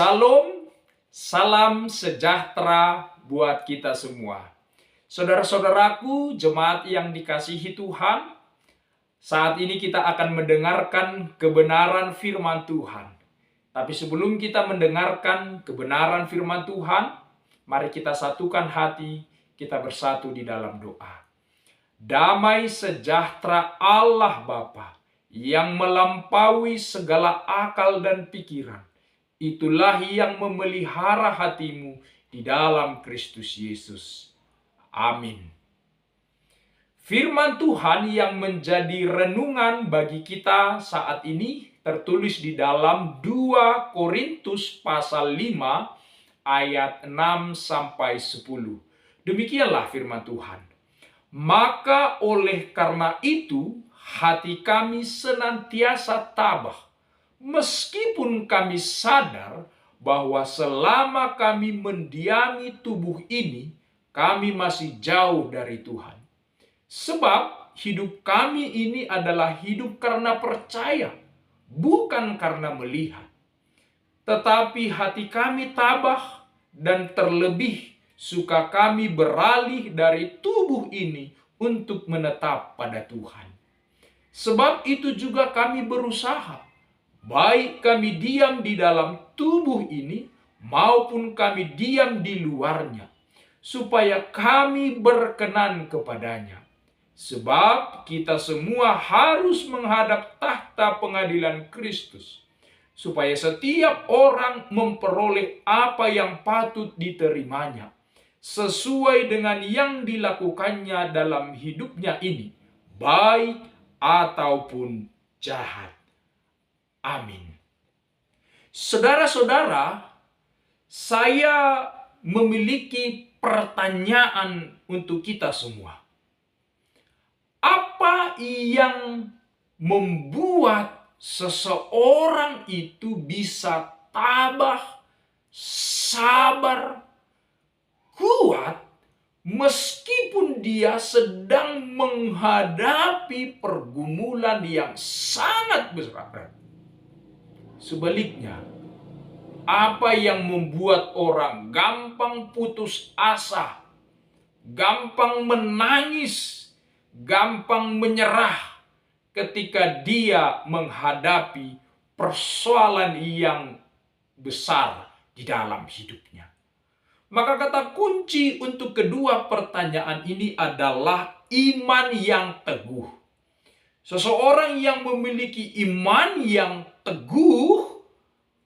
Shalom, salam sejahtera buat kita semua. Saudara-saudaraku, jemaat yang dikasihi Tuhan, saat ini kita akan mendengarkan kebenaran firman Tuhan. Tapi sebelum kita mendengarkan kebenaran firman Tuhan, mari kita satukan hati, kita bersatu di dalam doa. Damai sejahtera Allah Bapa yang melampaui segala akal dan pikiran, itulah yang memelihara hatimu di dalam Kristus Yesus. Amin. Firman Tuhan yang menjadi renungan bagi kita saat ini tertulis di dalam 2 Korintus pasal 5 ayat 6 sampai 10. Demikianlah firman Tuhan. Maka oleh karena itu hati kami senantiasa tabah, meskipun kami sadar bahwa selama kami mendiami tubuh ini, kami masih jauh dari Tuhan. Sebab hidup kami ini adalah hidup karena percaya, bukan karena melihat. Tetapi hati kami tabah dan terlebih suka kami beralih dari tubuh ini untuk menetap pada Tuhan. Sebab itu juga kami berusaha, baik kami diam di dalam tubuh ini maupun kami diam di luarnya, supaya kami berkenan kepadanya. Sebab kita semua harus menghadap tahta pengadilan Kristus, supaya setiap orang memperoleh apa yang patut diterimanya, sesuai dengan yang dilakukannya dalam hidupnya ini, baik ataupun jahat. Amin. Saudara-saudara, saya memiliki pertanyaan untuk kita semua. Apa yang membuat seseorang itu bisa tabah, sabar, kuat, meskipun dia sedang menghadapi pergumulan yang sangat besar? Sebaliknya, apa yang membuat orang gampang putus asa, gampang menangis, gampang menyerah ketika dia menghadapi persoalan yang besar di dalam hidupnya? Maka kata kunci untuk kedua pertanyaan ini adalah iman yang teguh. Seseorang yang memiliki iman yang teguh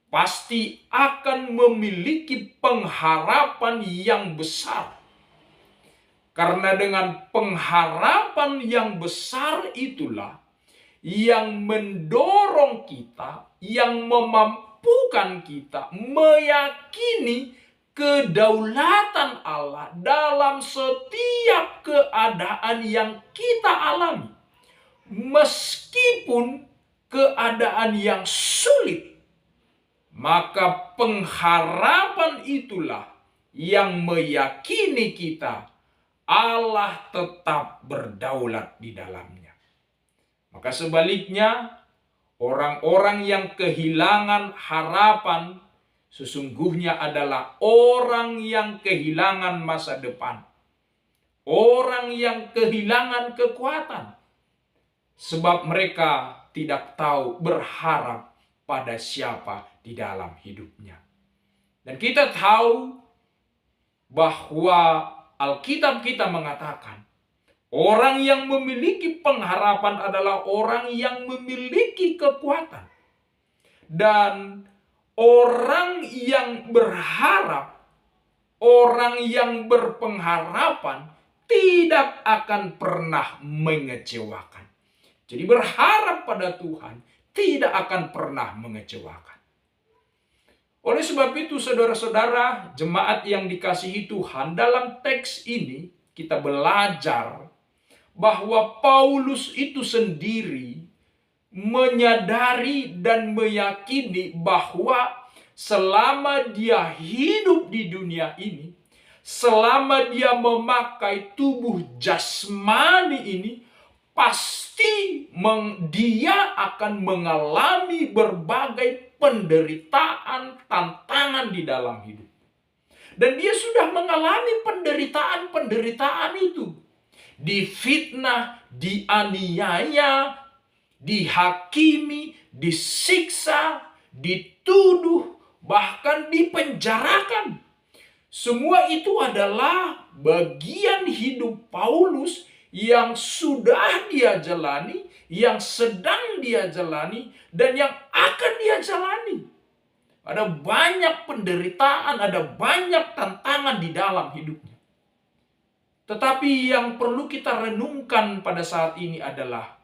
pasti akan memiliki pengharapan yang besar. Karena dengan pengharapan yang besar itulah yang mendorong kita, yang memampukan kita meyakini kedaulatan Allah dalam setiap keadaan yang kita alami. Meskipun keadaan yang sulit, maka pengharapan itulah yang meyakini kita Allah tetap berdaulat di dalamnya. Maka sebaliknya, orang-orang yang kehilangan harapan sesungguhnya adalah orang yang kehilangan masa depan. Orang yang kehilangan kekuatan. Sebab mereka tidak tahu berharap pada siapa di dalam hidupnya. Dan kita tahu bahwa Alkitab kita mengatakan, orang yang memiliki pengharapan adalah orang yang memiliki kekuatan. Dan orang yang berharap, orang yang berpengharapan tidak akan pernah mengecewakan. Jadi berharap pada Tuhan tidak akan pernah mengecewakan. Oleh sebab itu saudara-saudara, jemaat yang dikasihi Tuhan, dalam teks ini kita belajar bahwa Paulus itu sendiri menyadari dan meyakini bahwa selama dia hidup di dunia ini, selama dia memakai tubuh jasmani ini, pasti dia akan mengalami berbagai penderitaan, tantangan, tantangan di dalam hidup. Dan dia sudah mengalami penderitaan-penderitaan itu. Difitnah, dianiaya, dihakimi, disiksa, dituduh, bahkan dipenjarakan. Semua itu adalah bagian hidup Paulus yang sudah dia jalani, yang sedang dia jalani, dan yang akan dia jalani. Ada banyak penderitaan, ada banyak tantangan di dalam hidupnya. Tetapi yang perlu kita renungkan pada saat ini adalah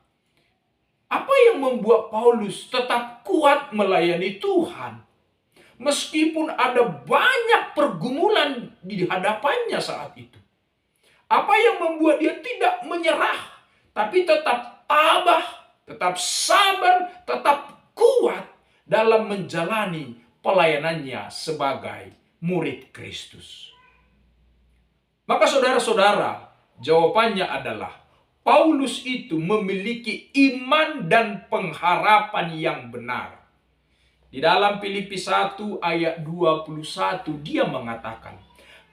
apa yang membuat Paulus tetap kuat melayani Tuhan meskipun ada banyak pergumulan di hadapannya saat itu. Apa yang membuat dia tidak menyerah, tapi tetap tabah, tetap sabar, tetap kuat dalam menjalani pelayanannya sebagai murid Kristus. Maka saudara-saudara, jawabannya adalah Paulus itu memiliki iman dan pengharapan yang benar. Di dalam Filipi 1 ayat 21 dia mengatakan,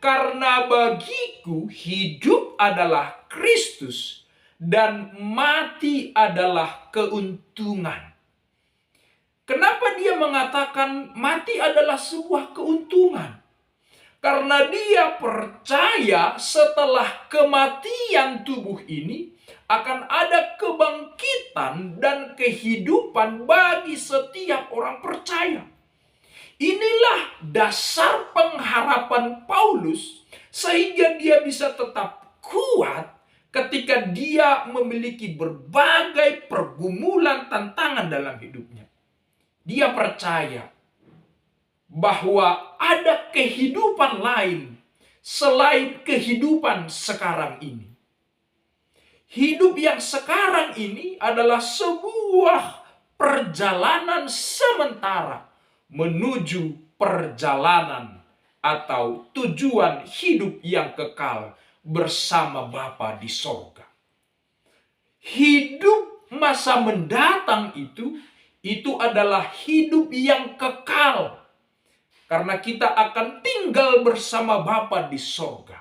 "Karena bagiku hidup adalah Kristus dan mati adalah keuntungan." Kenapa dia mengatakan mati adalah sebuah keuntungan? Karena dia percaya setelah kematian tubuh ini akan ada kebangkitan dan kehidupan bagi setiap orang percaya. Inilah dasar pengharapan Paulus sehingga dia bisa tetap kuat ketika dia memiliki berbagai pergumulan tantangan dalam hidupnya. Dia percaya bahwa ada kehidupan lain selain kehidupan sekarang ini. Hidup yang sekarang ini adalah sebuah perjalanan sementara menuju perjalanan atau tujuan hidup yang kekal bersama Bapa di sorga. Hidup masa mendatang itu adalah hidup yang kekal. Karena kita akan tinggal bersama Bapa di sorga.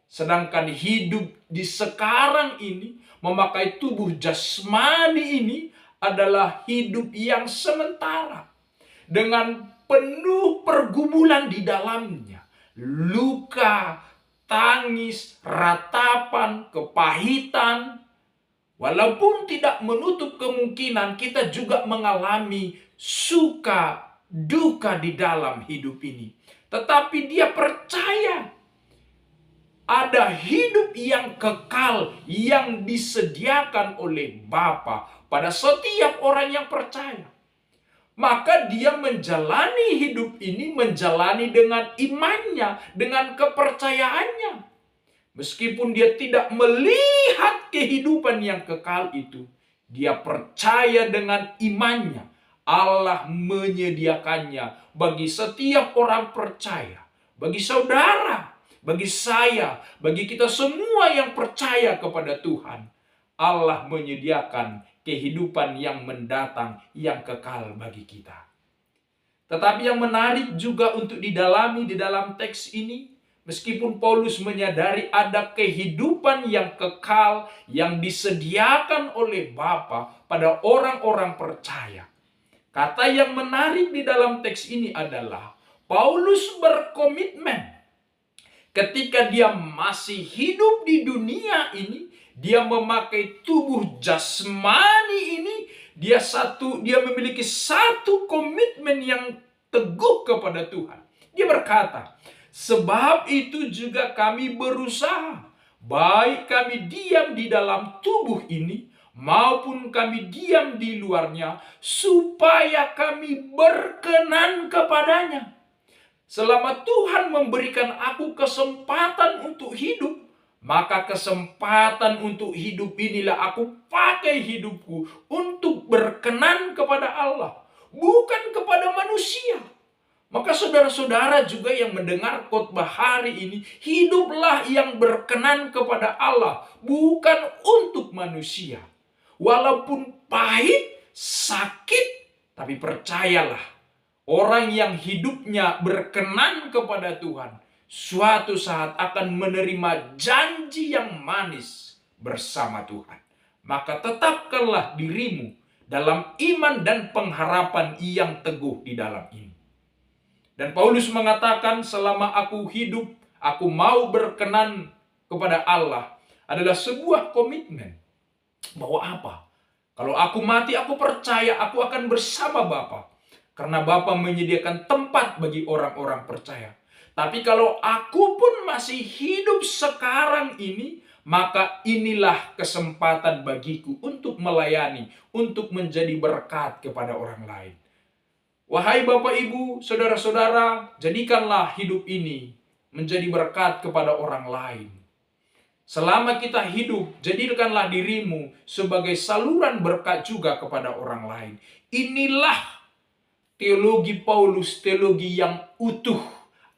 Sedangkan hidup di sekarang ini, memakai tubuh jasmani ini adalah hidup yang sementara. Dengan penuh pergumulan di dalamnya. Luka, tangis, ratapan, kepahitan. Walaupun tidak menutup kemungkinan kita juga mengalami suka, duka di dalam hidup ini. Tetapi dia percaya ada hidup yang kekal yang disediakan oleh Bapa pada setiap orang yang percaya. Maka dia menjalani hidup ini, menjalani dengan imannya, dengan kepercayaannya. Meskipun dia tidak melihat kehidupan yang kekal itu, dia percaya dengan imannya. Allah menyediakannya bagi setiap orang percaya, bagi saudara, bagi saya, bagi kita semua yang percaya kepada Tuhan. Allah menyediakan kehidupan yang mendatang, yang kekal bagi kita. Tetapi yang menarik juga untuk didalami di dalam teks ini, meskipun Paulus menyadari ada kehidupan yang kekal yang disediakan oleh Bapa pada orang-orang percaya. Kata yang menarik di dalam teks ini adalah Paulus berkomitmen ketika dia masih hidup di dunia ini, dia memakai tubuh jasmani ini, dia memiliki satu komitmen yang teguh kepada Tuhan. Dia berkata, "Sebab itu juga kami berusaha, baik kami diam di dalam tubuh ini, maupun kami diam di luarnya, supaya kami berkenan kepadanya. Selama Tuhan memberikan aku kesempatan untuk hidup, maka kesempatan untuk hidup inilah aku pakai hidupku untuk berkenan kepada Allah, bukan kepada manusia." Maka saudara-saudara juga yang mendengar khotbah hari ini, hiduplah yang berkenan kepada Allah, bukan untuk manusia. Walaupun pahit, sakit, tapi percayalah, orang yang hidupnya berkenan kepada Tuhan, suatu saat akan menerima janji yang manis bersama Tuhan. Maka tetapkanlah dirimu dalam iman dan pengharapan yang teguh di dalam ini. Dan Paulus mengatakan, selama aku hidup, aku mau berkenan kepada Allah, adalah sebuah komitmen. Bahwa apa? Kalau aku mati, aku percaya aku akan bersama Bapa. Karena Bapa menyediakan tempat bagi orang-orang percaya. Tapi kalau aku pun masih hidup sekarang ini, maka inilah kesempatan bagiku untuk melayani, untuk menjadi berkat kepada orang lain. Wahai Bapak Ibu, saudara-saudara, jadikanlah hidup ini menjadi berkat kepada orang lain. Selama kita hidup, jadikanlah dirimu sebagai saluran berkat juga kepada orang lain. Inilah teologi Paulus, teologi yang utuh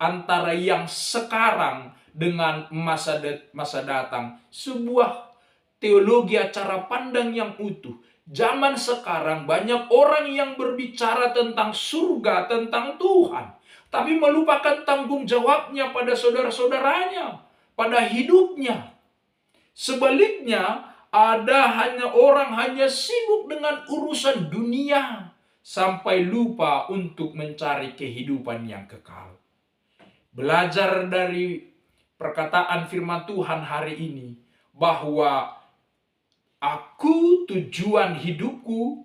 antara yang sekarang dengan masa datang. Sebuah teologi cara pandang yang utuh. Zaman sekarang banyak orang yang berbicara tentang surga, tentang Tuhan, tapi melupakan tanggung jawabnya pada saudara-saudaranya, pada hidupnya. Sebaliknya, orang hanya sibuk dengan urusan dunia sampai lupa untuk mencari kehidupan yang kekal. Belajar dari perkataan firman Tuhan hari ini bahwa tujuan hidupku,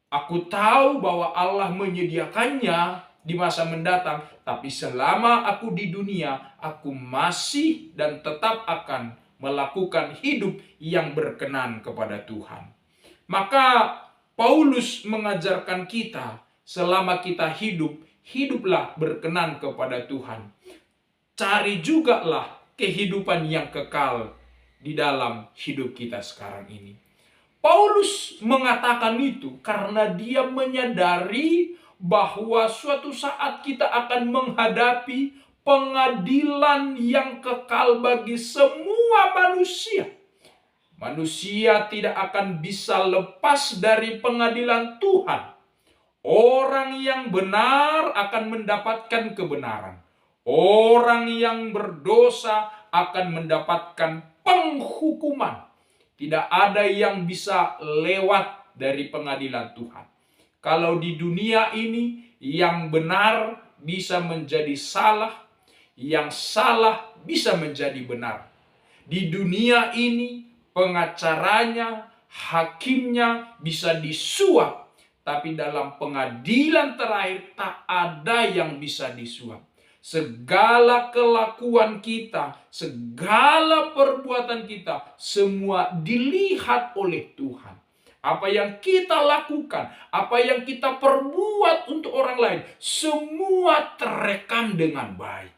aku tahu bahwa Allah menyediakannya di masa mendatang, tapi selama aku di dunia, aku masih dan tetap akan melakukan hidup yang berkenan kepada Tuhan. Maka Paulus mengajarkan kita, selama kita hidup, hiduplah berkenan kepada Tuhan. Cari jugalah kehidupan yang kekal di dalam hidup kita sekarang ini. Paulus mengatakan itu karena dia menyadari bahwa suatu saat kita akan menghadapi pengadilan yang kekal bagi semua manusia. Manusia tidak akan bisa lepas dari pengadilan Tuhan. Orang yang benar akan mendapatkan kebenaran. Orang yang berdosa akan mendapatkan penghukuman. Tidak ada yang bisa lewat dari pengadilan Tuhan. Kalau di dunia ini yang benar bisa menjadi salah, yang salah bisa menjadi benar. Di dunia ini pengacaranya, hakimnya bisa disuap, tapi dalam pengadilan terakhir tak ada yang bisa disuap. Segala kelakuan kita, segala perbuatan kita, semua dilihat oleh Tuhan. Apa yang kita lakukan, apa yang kita perbuat untuk orang lain, semua terekam dengan baik.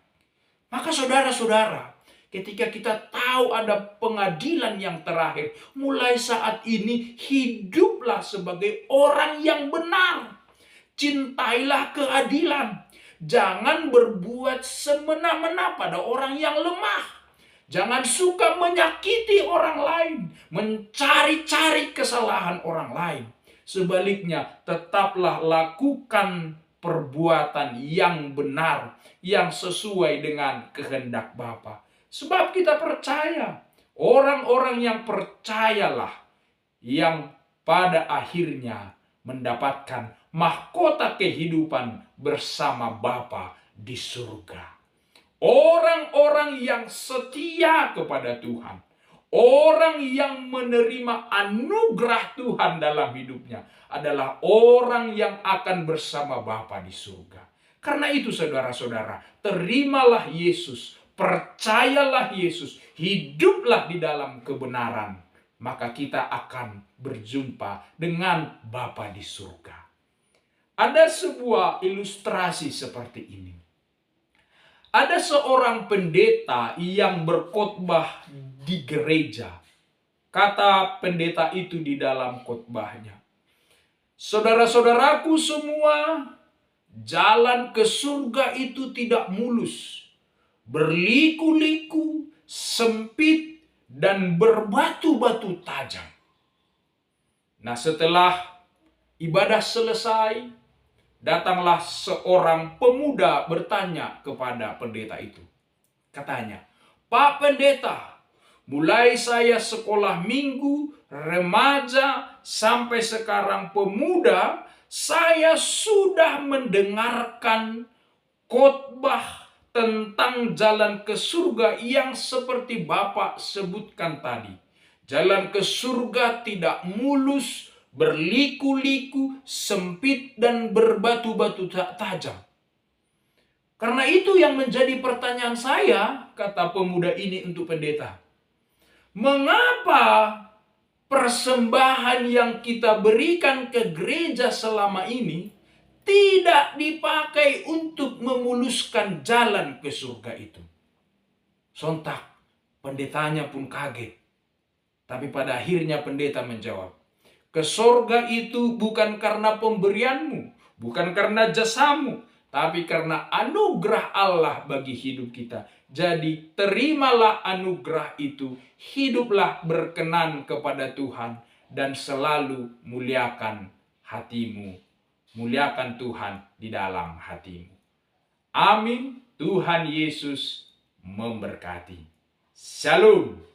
Maka saudara-saudara, ketika kita tahu ada pengadilan yang terakhir, mulai saat ini hiduplah sebagai orang yang benar. Cintailah keadilan. Jangan berbuat semena-mena pada orang yang lemah. Jangan suka menyakiti orang lain, mencari-cari kesalahan orang lain. Sebaliknya, tetaplah lakukan perbuatan yang benar, yang sesuai dengan kehendak Bapa. Sebab kita percaya, orang-orang yang percayalah yang pada akhirnya mendapatkan mahkota kehidupan bersama Bapa di surga. Orang-orang yang setia kepada Tuhan, orang yang menerima anugerah Tuhan dalam hidupnya adalah orang yang akan bersama Bapa di surga. Karena itu saudara-saudara, terimalah Yesus, percayalah Yesus, hiduplah di dalam kebenaran. Maka kita akan berjumpa dengan Bapa di surga. Ada sebuah ilustrasi seperti ini. Ada seorang pendeta yang berkhotbah di gereja. Kata pendeta itu di dalam khotbahnya, saudara-saudaraku semua, jalan ke surga itu tidak mulus, berliku-liku, sempit, dan berbatu-batu tajam. Nah, setelah ibadah selesai datanglah seorang pemuda bertanya kepada pendeta itu. Katanya, "Pak Pendeta, mulai saya sekolah minggu, remaja, sampai sekarang pemuda, saya sudah mendengarkan khotbah tentang jalan ke surga yang seperti Bapak sebutkan tadi. Jalan ke surga tidak mulus, berliku-liku, sempit, dan berbatu-batu tajam. Karena itu yang menjadi pertanyaan saya," kata pemuda ini untuk pendeta. "Mengapa persembahan yang kita berikan ke gereja selama ini tidak dipakai untuk memuluskan jalan ke surga itu?" Sontak pendetanya pun kaget. Tapi pada akhirnya pendeta menjawab, "Ke surga itu bukan karena pemberianmu, bukan karena jasamu, tapi karena anugerah Allah bagi hidup kita. Jadi terimalah anugerah itu, hiduplah berkenan kepada Tuhan, dan selalu muliakan hatimu. Muliakan Tuhan di dalam hatimu." Amin. Tuhan Yesus memberkati. Shalom.